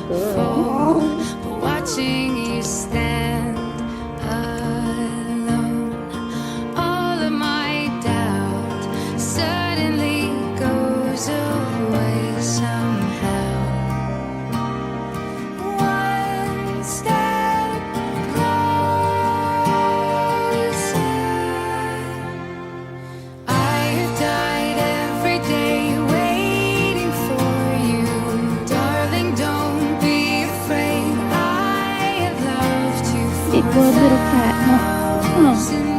fall, but watching you stand alone, all of my doubt suddenly goes away somehow. One step closer. I have died every day waiting for you, darling. Don't be afraid. I have loved you for It was a little cat, huh? Oh.